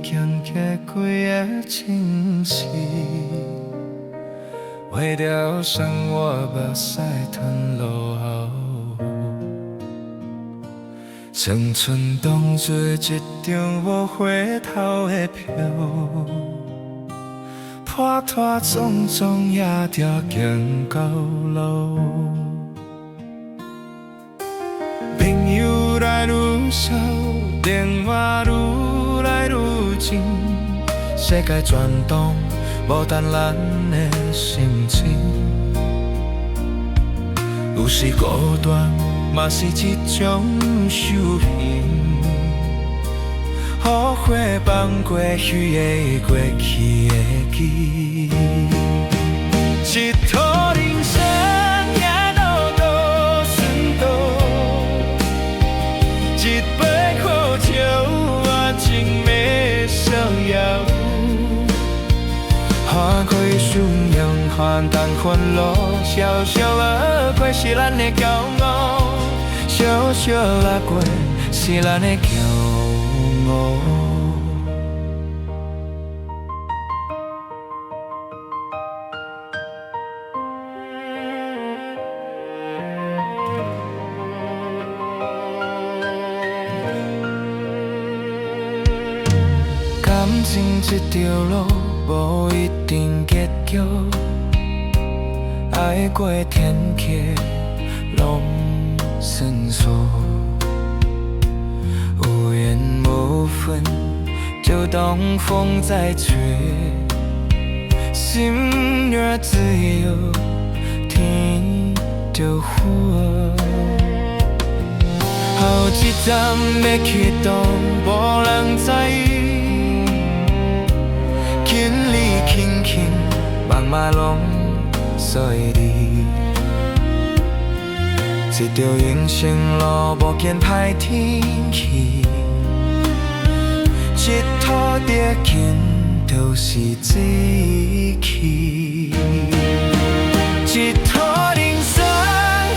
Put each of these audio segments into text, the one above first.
经过几个城市，为了生活目屎吞落后。青春当作一张无回头的票，破拖撞撞也着行到老。朋友来愈少，电话愈来愈近，世界转动，无等咱的心情。有时孤单，嘛是一种修行。雨花放过去的过去的记，一途人生也路途顺道，一杯苦酒换情的逍遥。看过顺阳看淡烦恼，笑笑啊过是咱的骄傲，笑笑啊过是咱的骄傲。感情这条路无一定结局，爱过天劫拢算数，无缘无分就当风在吹，心若自由天就火。后一站要去倒，无人知意，紧里轻轻，茫茫拢随你。这条人生路无见歹天气，一途的经都是志气，一途人生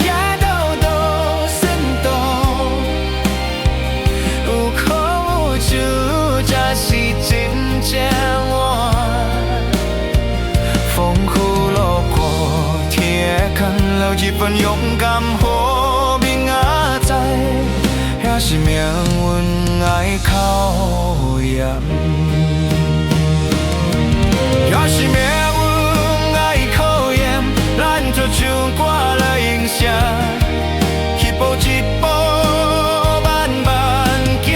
也路途顺道，有苦有酒才是真正活。风雨路过，天空留一份勇敢，好命仔知，也是命运爱考验。也是命运爱考验，咱就像歌来影响，一步一步慢慢行。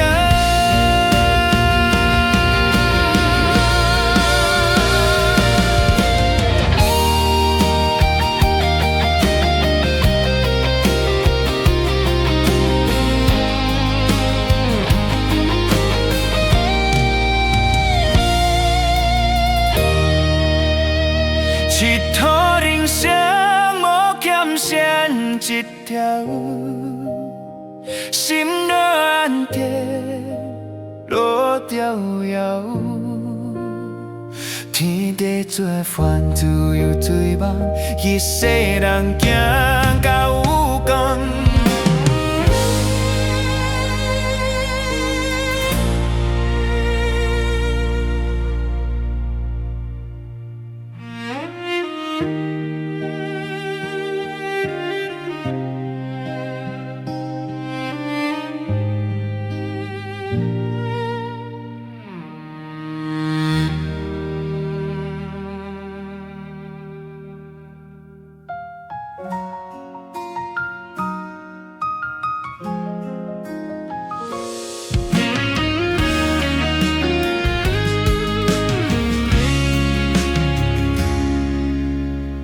一途人生无欠线一条，心若安定，路遥遥。天地做伴，自由追梦，一世人行到有光。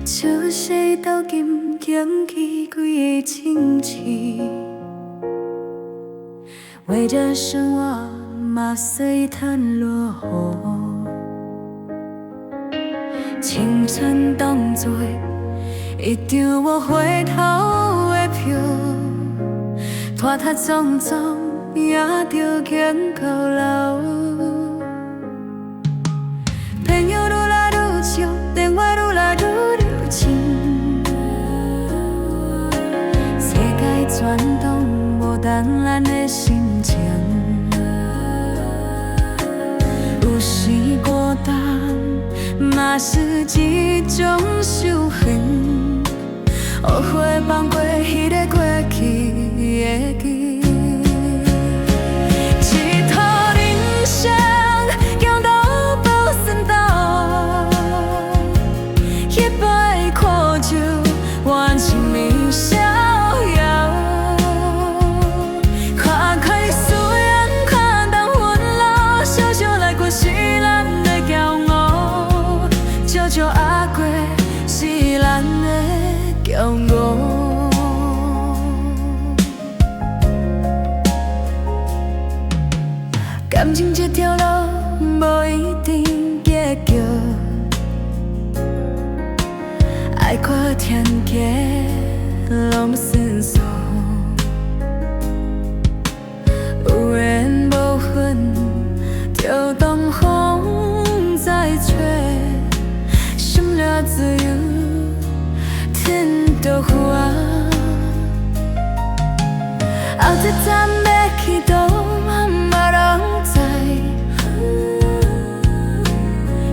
手洗斗金捡起几个清市，为着生活嘛随叹落雨，青春当作一张无回头的票，拖拖撞撞也着行到老。朋友愈来愈少，电话愈来愈热情，世界转动，无等咱的心情。嘛是一种修行，学会放过迄个过去的记。一途人生行到无算到，一摆苦酒换生命逍遥。看开思念，看淡烦恼，小小来过是咱的骄傲，少少爱过是咱的骄傲。感情这条路无一定结局，爱过天价拢算数，有缘无分，着东风再吹，心了自由，天就花。后一站要去倒，无人知。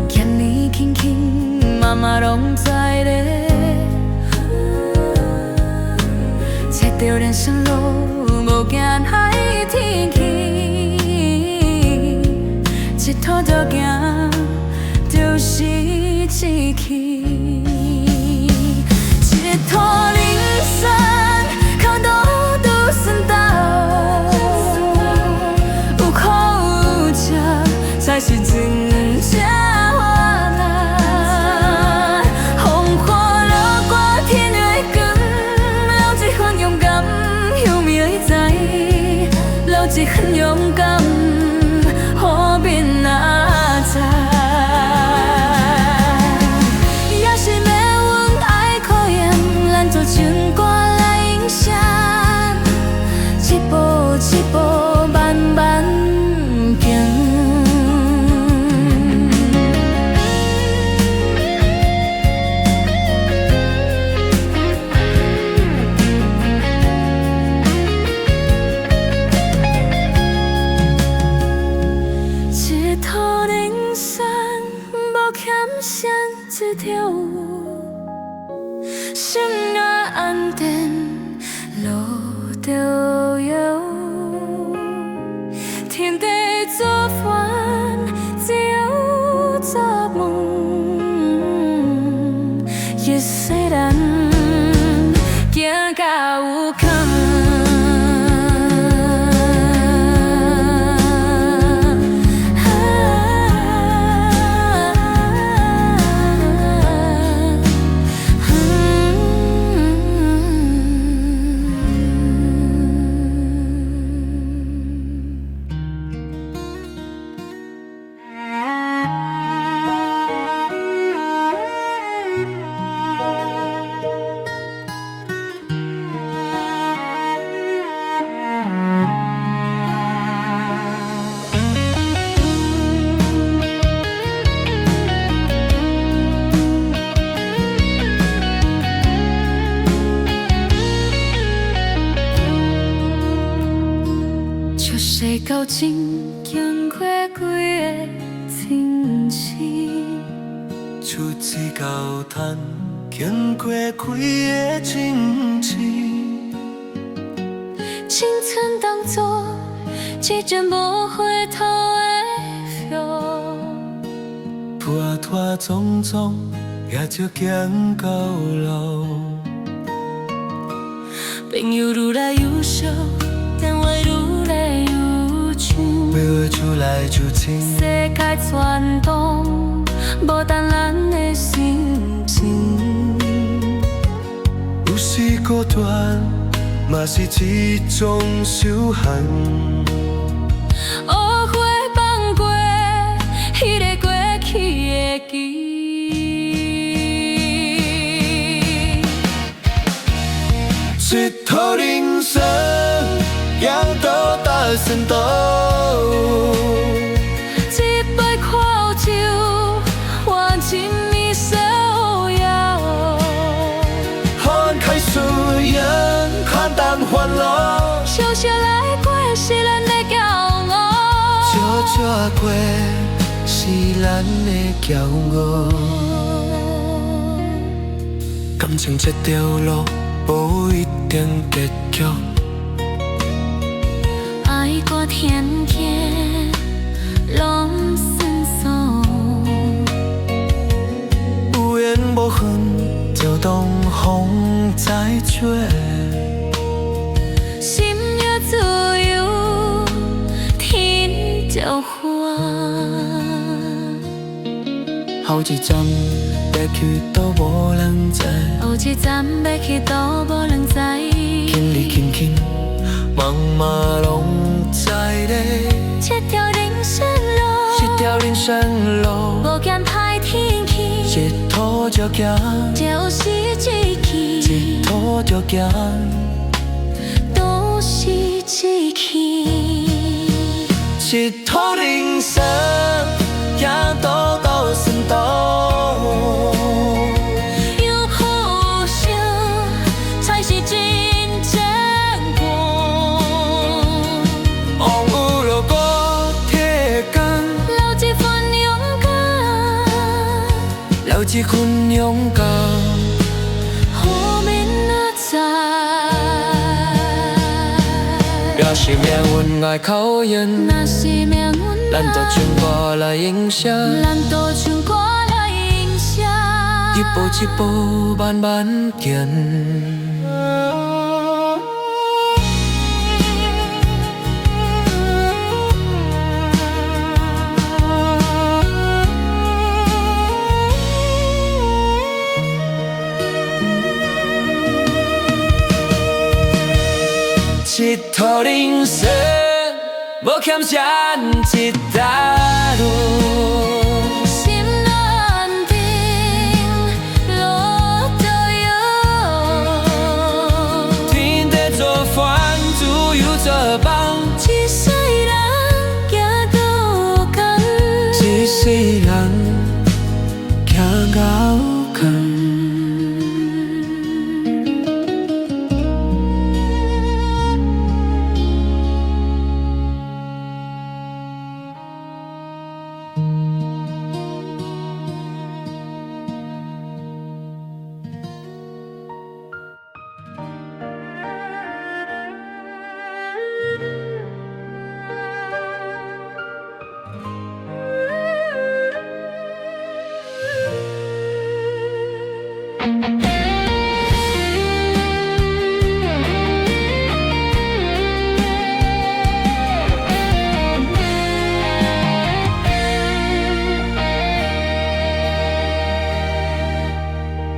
欠你轻轻，嘛拢知咧。找着人生路，无惊海天气。一途着行，就是一起。一途人生，靠倒都算到，有苦有吃，才是真正活人。风花落过天的光，留一份勇敢，有命的知，留一份勇敢，好明仔载。也是要阮爱考验，咱做唱歌来影响，一步一步慢慢行。一途人生，无欠谁一条路，心若安定，路就有。天地作伴，只有做梦，一世人行到有空。世到真经过几个清醒，出自高滩，经过几个情绪，青春当作一阵无回头的风，拖拖撞撞，也就行到老。朋友愈来愈少，电话愈来愈少，要出来就亲。世界转动，无等咱的心情。有时孤单，嘛是一种修行。学会放过迄个过去的记。一途人生，行到大算到。一杯苦酒，换一暝逍遥。看开思念，看淡烦恼，小小来过是咱的骄傲。少少过是是咱的骄傲。感情这条路无一定结局，爱过天客拢算数，有缘无分就当风再吹。心若自由，天就花。后一站要去倒无人知，后一站要去倒无人知。轻里轻轻，茫茫拢知咧。这条人生路，这条人生路，无见歹天气，一途就行，就是志气，一途就行。都是志气。一途人生，行倒倒算倒。有好生才是真正果。往有路过铁杆，留一份勇敢，留一份勇敢。好命哪知？若是命运爱考验，若是命运咱就唱歌来影响，咱就唱歌来影响。一步一步慢慢行。一途人生，无欠啥一条路。心若安定，路就有。天地做饭，自由做梦。一世人行到工，一世人行到空。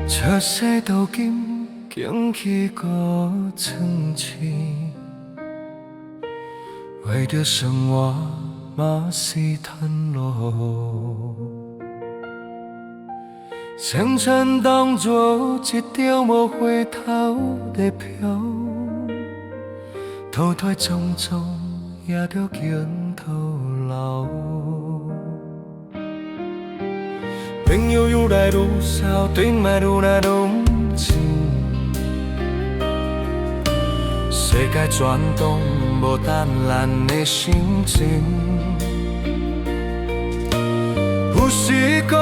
潮汐到今，景气搁藏起，为着生活嘛是趁路。青春当作一条无回头的漂，淘汰种种也着镜头流。朋友愈来愈少，对嘛愈来愈不深。世界转动无等咱的心情，有时孤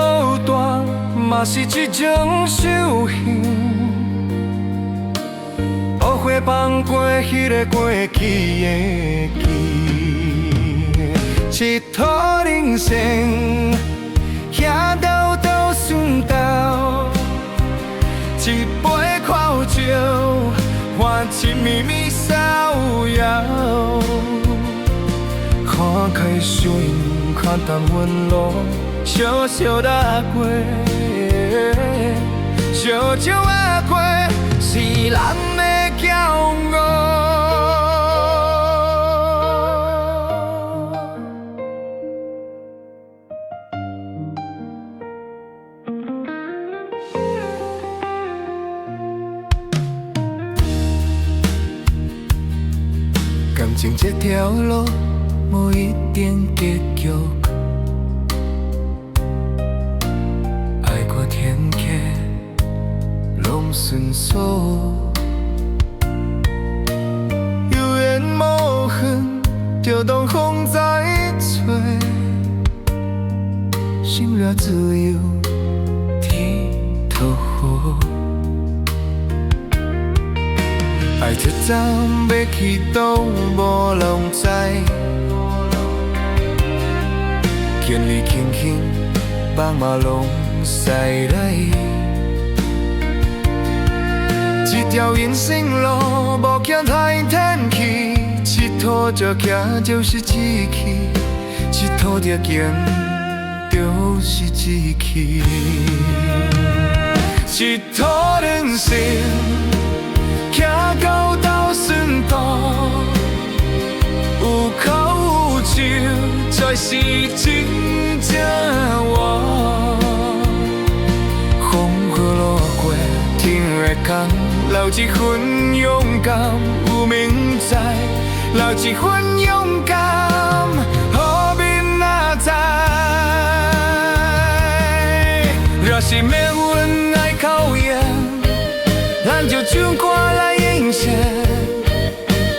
单嘛是一种修行。后悔放过迄个过去的记，一途人生。行到倒算倒，一杯看酒，换一绵绵逍遥。看开心，看淡温柔，小小的过，小小的过，是咱的骄傲。感情这条路无一定结局，爱过天客拢算数，有缘无分就当风在吹。心掠自由天桃雨。爱一站要去倒，无人知。见你轻轻放马拢驶来。一条人生路，无惊太天气，一途着行就是志气，一途着行就是志气。一途人生，行到斗顺道，有苦有笑，才是真正活。风雨路过，天会空。留一份勇敢，有明知，留一份勇敢，予明仔载。若是命运爱考验，咱就唱歌来应承，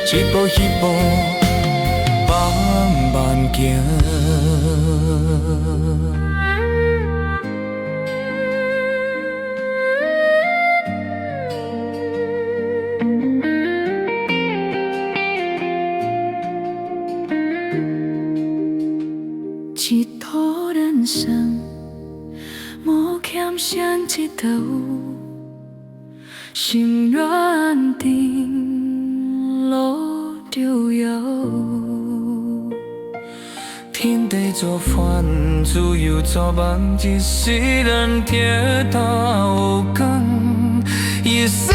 一步一步慢慢行。一途人生，无欠谁一道，心愿定路就遥。天地作反，自由作梦，一世人跌倒有光，一世。